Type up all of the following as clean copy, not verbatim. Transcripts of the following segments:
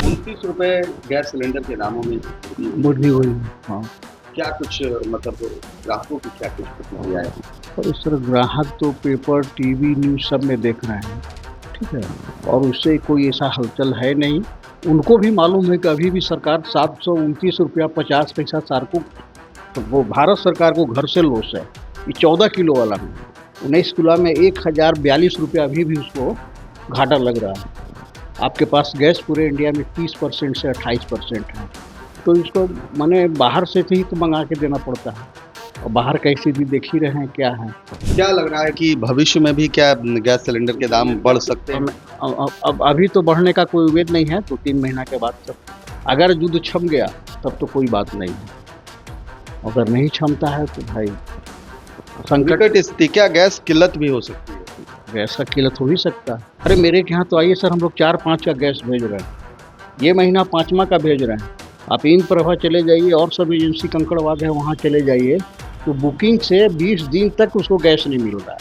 ₹29 gas cylinder के दामों में वृद्धि हुई। हाँ, क्या कुछ मतलब ग्राहकों की क्या कुछ प्रतिक्रिया है? और इस तरह ग्राहक तो पेपर, टीवी, न्यूज़ सब में देख रहे हैं, ठीक है? और उससे कोई ऐसा हलचल है नहीं। उनको भी मालूम है कि अभी भी सरकार ₹729.50 सारकों तो वो भारत सरकार को घर से लॉस है। ये 14 किलो वाला में, 19 किलो में ₹1042 अभी भी उसको घाटा लग रहा है। आपके पास गैस पूरे इंडिया में 30% से 28% है, तो इसको माने बाहर से ही तो मंगा के देना पड़ता है। और बाहर की स्थिति देख ही रहे हैं क्या है। क्या लग रहा है कि भविष्य में भी क्या गैस सिलेंडर के दाम बढ़ सकते हैं? अब अभी तो बढ़ने का कोई उम्मीद नहीं है, 2-3 महीना के बाद सब अगर युद्ध छम गया तब तो कोई बात नहीं है। अगर नहीं क्षमता है तो भाई संकट स्थिति, क्या गैस किल्लत भी हो सकती है? गैस का किल्लत हो ही सकता है। अरे मेरे के यहाँ तो आइए सर, हम लोग 4-5 का गैस भेज रहे हैं। ये महीना 5वां का भेज रहे हैं। आप इन प्रभा चले जाइए और सब एजेंसी कंकड़बाग है वहाँ चले जाइए, तो बुकिंग से 20 दिन तक उसको गैस नहीं मिल रहा है।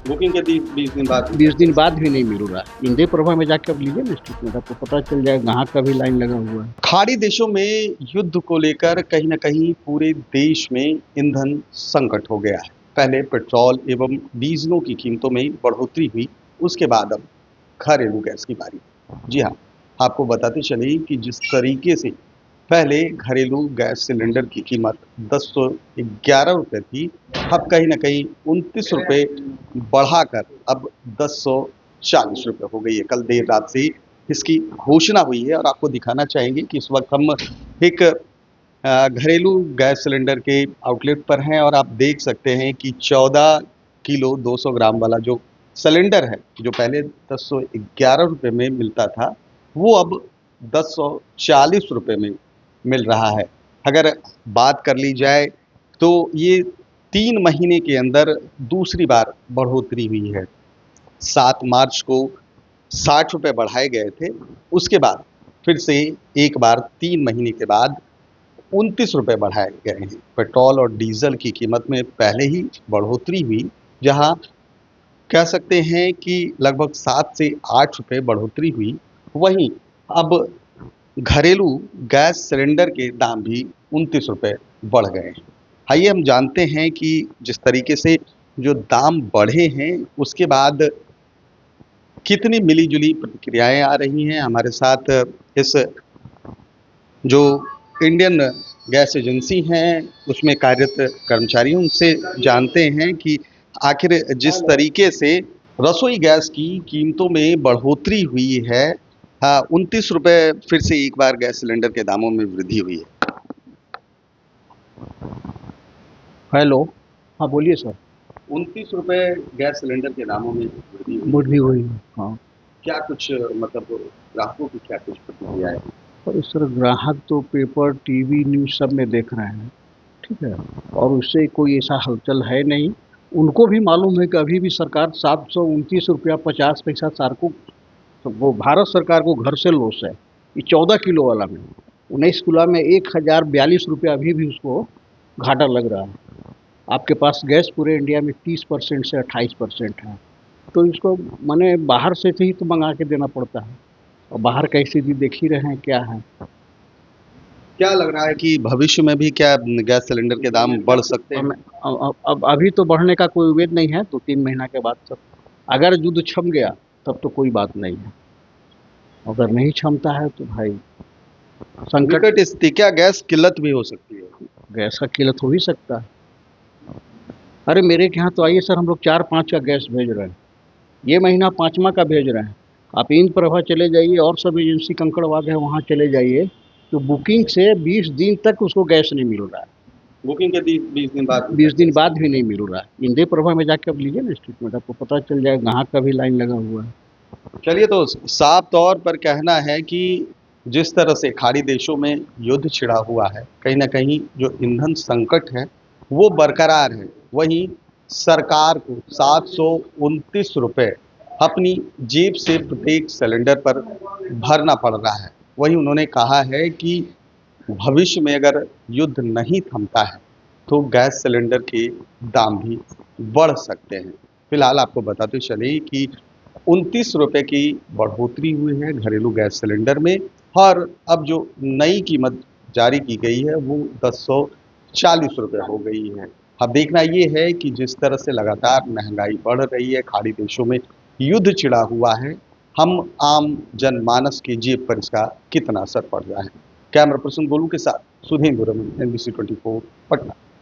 बुकिंग के 20 दिन बाद 20 दिन बाद भी नहीं मिल रहा है। इंदे प्रभा में जाके आप लीजिए ना स्टेटमेंट, आपको पता चल जाएगा कहाँ का भी लाइन लगा हुआ है। खाड़ी देशों में युद्ध को लेकर कहीं न कहीं पूरे देश में ईंधन संकट हो गया है। पहले पेट्रोल एवं डीजलों की कीमतों में बढ़ोतरी हुई, उसके बाद अब घरेलू गैस की बारी। जी हाँ, आपको बताते चले कि जिस तरीके से पहले घरेलू गैस सिलेंडर की कीमत ₹1011 थी, अब कहीं न कहीं ₹29 बढ़ाकर अब ₹1040 हो गई है। कल देर रात से इसकी घोषणा हुई है और आपको दिखाना चाहेंगे कि इस वक्त हम एक घरेलू गैस सिलेंडर के आउटलेट पर हैं और आप देख सकते हैं कि 14 किलो 200 ग्राम वाला जो सिलेंडर है, जो पहले ₹1011 में मिलता था, वो अब ₹1040 में मिल रहा है। अगर बात कर ली जाए तो ये 3 महीने के अंदर दूसरी बार बढ़ोतरी हुई है। 7 मार्च को ₹60 बढ़ाए गए थे, उसके बाद फिर से एक बार 3 महीने के बाद ₹29 बढ़ाए गए हैं। पेट्रोल और डीज़ल की कीमत में पहले ही बढ़ोतरी हुई, जहां कह सकते हैं कि लगभग 7 से ₹8 बढ़ोतरी हुई। वहीं अब घरेलू गैस सिलेंडर के दाम भी ₹29 बढ़ गए हैं। आइए हम जानते हैं कि जिस तरीके से जो दाम बढ़े हैं, उसके बाद कितनी मिली-जुली प्रतिक्रियाएँ आ रही हैं। हमारे साथ इस जो इंडियन गैस एजेंसी हैं, उसमें कार्यरत कर्मचारी हैं, उनसे जानते हैं कि आखिर जिस तरीके से रसोई गैस की कीमतों में बढ़ोतरी हुई है, ₹29 फिर से एक बार गैस सिलेंडर के दामों में वृद्धि हुई है। हेलो, हाँ बोलिए सर। ₹29 गैस सिलेंडर के दामों में वृद्धि हुई। वृद्धि हुई। हाँ, क्या कुछ मतलब ग्राहकों की क्या कुछ प्रतिक्रिया है? और इस तरह ग्राहक तो पेपर, टीवी, न्यूज़ सब में देख रहे हैं, ठीक है? और उससे कोई ऐसा हलचल है नहीं। उनको भी मालूम है कि अभी भी सरकार ₹729.50 सारकों तो वो भारत सरकार को घर से लॉस है। ये 14 किलो वाला में, 19 किलो में ₹1042 अभी भी उसको घाटा लग रहा है। आपके पास गैस पूरे इंडिया में 30% से 28% है, तो इसको माने बाहर से ही तो मंगा के देना पड़ता है। और बाहर की स्थिति देख ही रहे हैं क्या है। क्या लग रहा है कि भविष्य में भी क्या गैस सिलेंडर के दाम बढ़ सकते हैं? अब अभी तो बढ़ने का कोई उम्मीद नहीं है, 2-3 महीना के बाद सब अगर युद्ध छम गया तब तो कोई बात नहीं है। अगर नहीं क्षमता है तो भाई संकट स्थिति, क्या गैस किल्लत भी हो सकती है? गैस का किल्लत हो ही सकता है। अरे मेरे के यहाँ तो आइए सर, हम लोग 4-5 का गैस भेज रहे हैं। ये महीना 5वां का भेज रहे हैं। आप इन प्रभा चले जाइए और सब एजेंसी कंकड़बाग है वहाँ चले जाइए, तो बुकिंग से 20 दिन तक उसको गैस नहीं मिल रहा है। बुकिंग के 20 दिन बाद 20 दिन बाद भी नहीं मिल रहा है। इंदे प्रभा में जाके आप लीजिए ना स्टेटमेंट, आपको पता चल जाएगा कहाँ का भी लाइन लगा हुआ है। चलिए, तो साफ तौर पर कहना है कि जिस तरह से खाड़ी देशों में युद्ध छिड़ा हुआ है, कहीं न कहीं जो ईंधन संकट है, वो बरकरार है। वहीं सरकार को ₹729 अपनी जेब से प्रत्येक सिलेंडर पर भरना पड़ रहा है। वहीं उन्होंने कहा है कि भविष्य में अगर युद्ध नहीं थमता है, तो गैस सिलेंडर के दाम भी बढ़ सकते हैं। फिलहाल आपको बताते चले कि ₹29 की बढ़ोतरी हुई है घरेलू गैस सिलेंडर में और अब जो नई कीमत जारी की गई है वो 1040 रुपये हो गई है। अब देखना ये है कि जिस तरह से लगातार महंगाई बढ़ रही है, खाड़ी देशों में युद्ध छिड़ा हुआ है, हम आम जनमानस की जेब पर इसका कितना असर पड़ रहा है। कैमरा पर्सन गोलू के साथ सुधींद्र रमन, NBC 24 पटना।